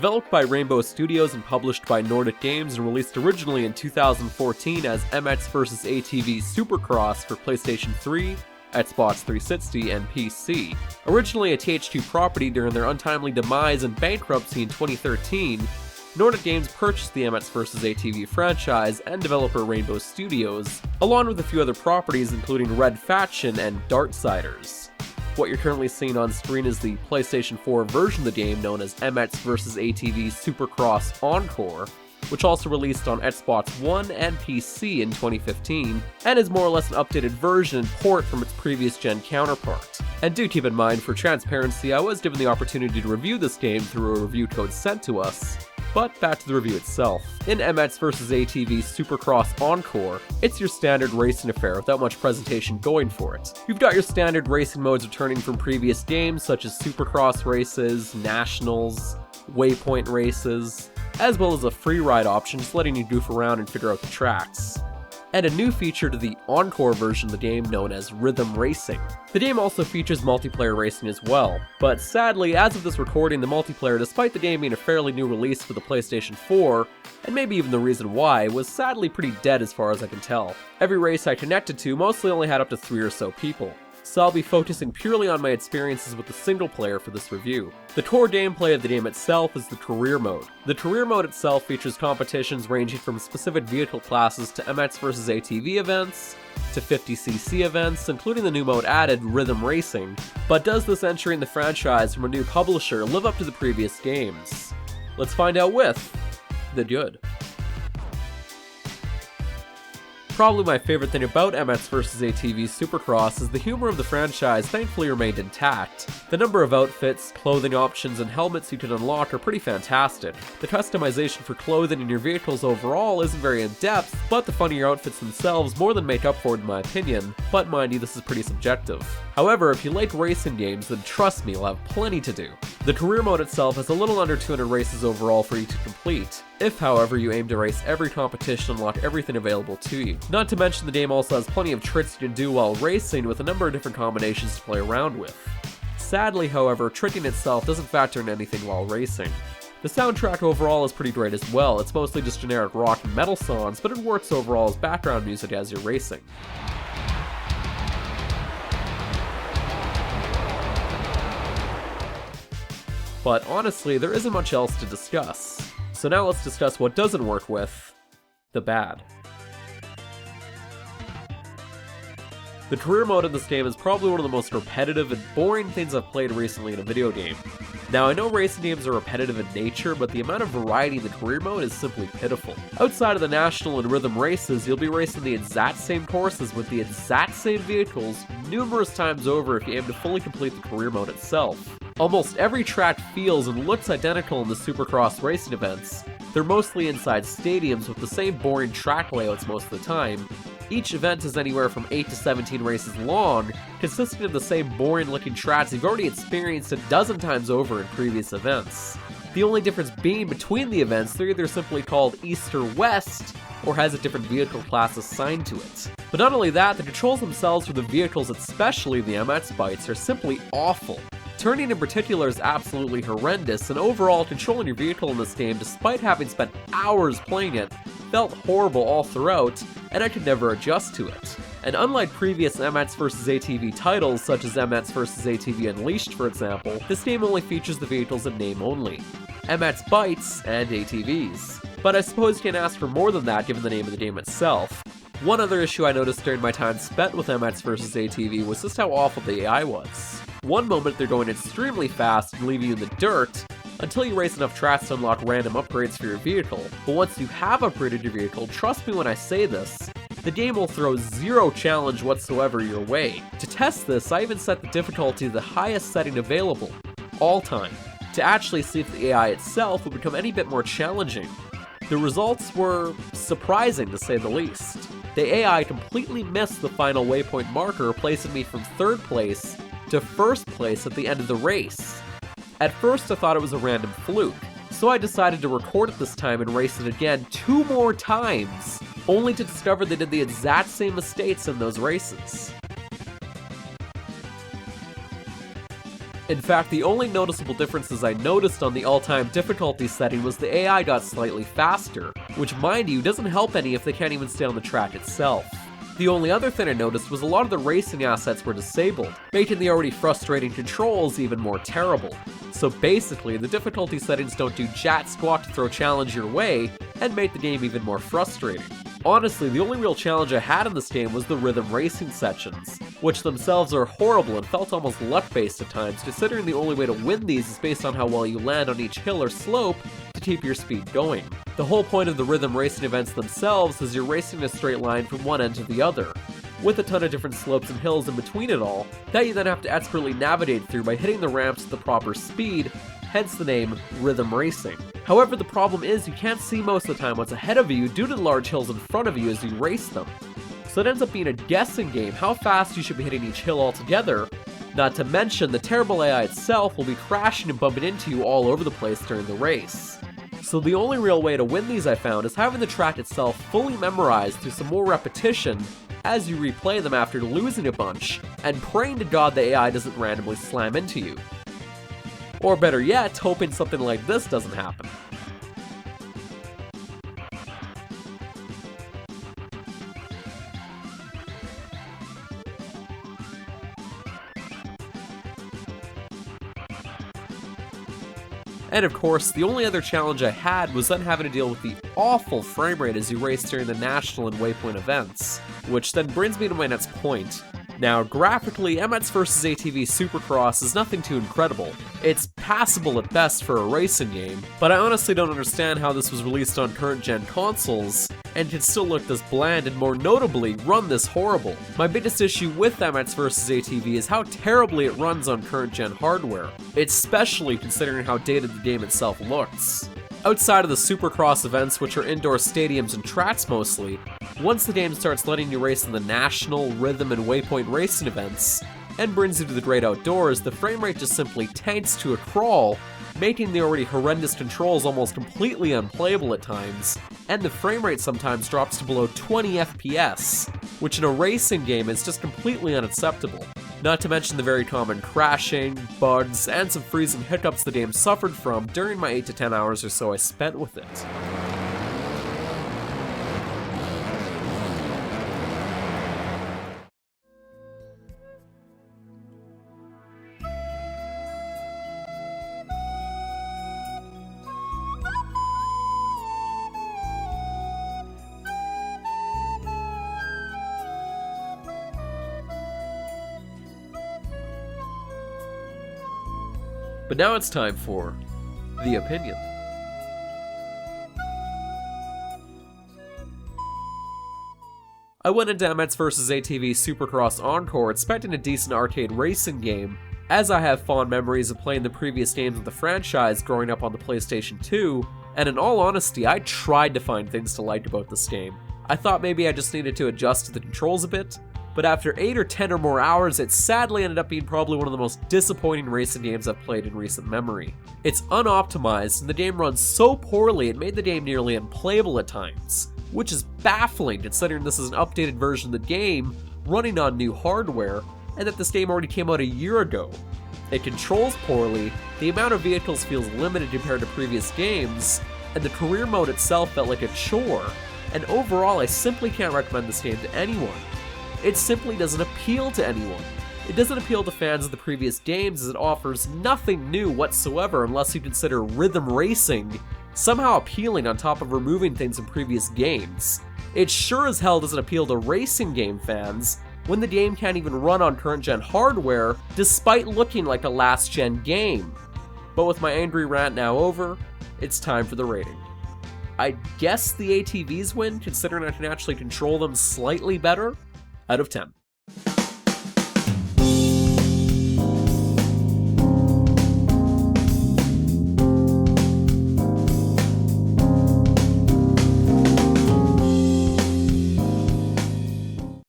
Developed by Rainbow Studios and published by Nordic Games and released originally in 2014 as MX vs ATV Supercross for PlayStation 3, Xbox 360, and PC. Originally a THQ property, during their untimely demise and bankruptcy in 2013, Nordic Games purchased the MX vs ATV franchise and developer Rainbow Studios, along with a few other properties including Red Faction and Darksiders. What you're currently seeing on screen is the PlayStation 4 version of the game known as MX vs ATV Supercross Encore, which also released on Xbox One and PC in 2015, and is more or less an updated version and port from its previous gen counterpart. And do keep in mind, for transparency, I was given the opportunity to review this game through a review code sent to us. But back to the review itself. In MX vs ATV Supercross Encore, it's your standard racing affair without much presentation going for it. You've got your standard racing modes returning from previous games such as Supercross races, Nationals, Waypoint races, as well as a free ride option just letting you goof around and figure out the tracks. And a new feature to the Encore version of the game known as Rhythm Racing. The game also features multiplayer racing as well, but sadly, as of this recording, the multiplayer, despite the game being a fairly new release for the PlayStation 4, and maybe even the reason why, was sadly pretty dead as far as I can tell. Every race I connected to mostly only had up to 3 or so people, so I'll be focusing purely on my experiences with the single player for this review. The core gameplay of the game itself is the career mode. The career mode itself features competitions ranging from specific vehicle classes to MX vs ATV events, to 50cc events, including the new mode added, Rhythm Racing, but does this entry in the franchise from a new publisher live up to the previous games? Let's find out with the good. Probably my favorite thing about MX vs ATV Supercross is the humor of the franchise thankfully remained intact. The number of outfits, clothing options, and helmets you can unlock are pretty fantastic. The customization for clothing in your vehicles overall isn't very in-depth, but the funnier outfits themselves more than make up for it in my opinion, but mind you, this is pretty subjective. However, if you like racing games, then trust me, you'll have plenty to do. The career mode itself has a little under 200 races overall for you to complete. If, however, you aim to race every competition and unlock everything available to you. Not to mention the game also has plenty of tricks you can do while racing with a number of different combinations to play around with. Sadly, however, tricking itself doesn't factor in anything while racing. The soundtrack overall is pretty great as well. It's mostly just generic rock and metal songs, but it works overall as background music as you're racing. But honestly, there isn't much else to discuss. So now let's discuss what doesn't work with the bad. The career mode in this game is probably one of the most repetitive and boring things I've played recently in a video game. Now I know racing games are repetitive in nature, but the amount of variety in the career mode is simply pitiful. Outside of the national and rhythm races, you'll be racing the exact same courses with the exact same vehicles numerous times over if you aim to fully complete the career mode itself. Almost every track feels and looks identical in the Supercross racing events. They're mostly inside stadiums with the same boring track layouts most of the time. Each event is anywhere from 8 to 17 races long, consisting of the same boring looking tracks you've already experienced a dozen times over in previous events. The only difference being between the events, they're either simply called East or West, or has a different vehicle class assigned to it. But not only that, the controls themselves for the vehicles, especially the MX bikes, are simply awful. Turning in particular is absolutely horrendous, and overall controlling your vehicle in this game, despite having spent hours playing it, felt horrible all throughout, and I could never adjust to it. And unlike previous MX vs ATV titles such as MX vs ATV Unleashed for example, this game only features the vehicles in name only, MX bikes and ATVs. But I suppose you can't ask for more than that given the name of the game itself. One other issue I noticed during my time spent with MX vs ATV was just how awful the AI was. One moment they're going extremely fast and leaving you in the dirt, until you race enough tracks to unlock random upgrades for your vehicle. But once you have upgraded your vehicle, trust me when I say this, the game will throw zero challenge whatsoever your way. To test this, I even set the difficulty to the highest setting available, all time, to actually see if the AI itself would become any bit more challenging. The results were surprising to say the least. The AI completely missed the final waypoint marker, placing me from 3rd place to 1st place at the end of the race. At first I thought it was a random fluke, so I decided to record it this time and race it again 2 more times, only to discover they did the exact same mistakes in those races. In fact, the only noticeable differences I noticed on the all-time difficulty setting was the AI got slightly faster, which mind you doesn't help any if they can't even stay on the track itself. The only other thing I noticed was a lot of the racing assets were disabled, making the already frustrating controls even more terrible. So basically, the difficulty settings don't do jack squat to throw challenge your way, and make the game even more frustrating. Honestly, the only real challenge I had in this game was the rhythm racing sections, which themselves are horrible and felt almost luck-based at times, considering the only way to win these is based on how well you land on each hill or slope to keep your speed going. The whole point of the rhythm racing events themselves is you're racing in a straight line from one end to the other, with a ton of different slopes and hills in between it all, that you then have to expertly navigate through by hitting the ramps at the proper speed, hence the name rhythm racing. However, the problem is you can't see most of the time what's ahead of you due to the large hills in front of you as you race them. So it ends up being a guessing game how fast you should be hitting each hill altogether, not to mention the terrible AI itself will be crashing and bumping into you all over the place during the race. So the only real way to win these I found is having the track itself fully memorized through some more repetition as you replay them after losing a bunch, and praying to God the AI doesn't randomly slam into you. Or better yet, hoping something like this doesn't happen. And of course, the only other challenge I had was then having to deal with the awful frame rate as you race during the national and waypoint events, which then brings me to my next point. Now, graphically, MX vs. ATV Supercross is nothing too incredible. It's passable at best for a racing game, but I honestly don't understand how this was released on current-gen consoles, and can still look this bland and more notably, run this horrible. My biggest issue with MX vs. ATV is how terribly it runs on current-gen hardware, especially considering how dated the game itself looks. Outside of the Supercross events, which are indoor stadiums and tracks mostly, once the game starts letting you race in the national, rhythm, and waypoint racing events, and brings you to the great outdoors, the frame rate just simply tanks to a crawl, making the already horrendous controls almost completely unplayable at times, and the frame rate sometimes drops to below 20 FPS, which in a racing game is just completely unacceptable. Not to mention the very common crashing, bugs, and some freezing hiccups the game suffered from during my 8 to 10 hours or so I spent with it. But now it's time for the opinion. I went into MX vs. ATV Supercross Encore expecting a decent arcade racing game, as I have fond memories of playing the previous games of the franchise growing up on the PlayStation 2, and in all honesty, I tried to find things to like about this game. I thought maybe I just needed to adjust to the controls a bit, but after 8 or 10 or more hours, it sadly ended up being probably one of the most disappointing racing games I've played in recent memory. It's unoptimized, and the game runs so poorly it made the game nearly unplayable at times, which is baffling considering this is an updated version of the game running on new hardware, and that this game already came out a year ago. It controls poorly, the amount of vehicles feels limited compared to previous games, and the career mode itself felt like a chore, and overall I simply can't recommend this game to anyone. It simply doesn't appeal to anyone. It doesn't appeal to fans of the previous games as it offers nothing new whatsoever unless you consider rhythm racing somehow appealing on top of removing things from previous games. It sure as hell doesn't appeal to racing game fans when the game can't even run on current-gen hardware despite looking like a last-gen game. But with my angry rant now over, it's time for the rating. I guess the ATVs win considering I can actually control them slightly better. Out of 10.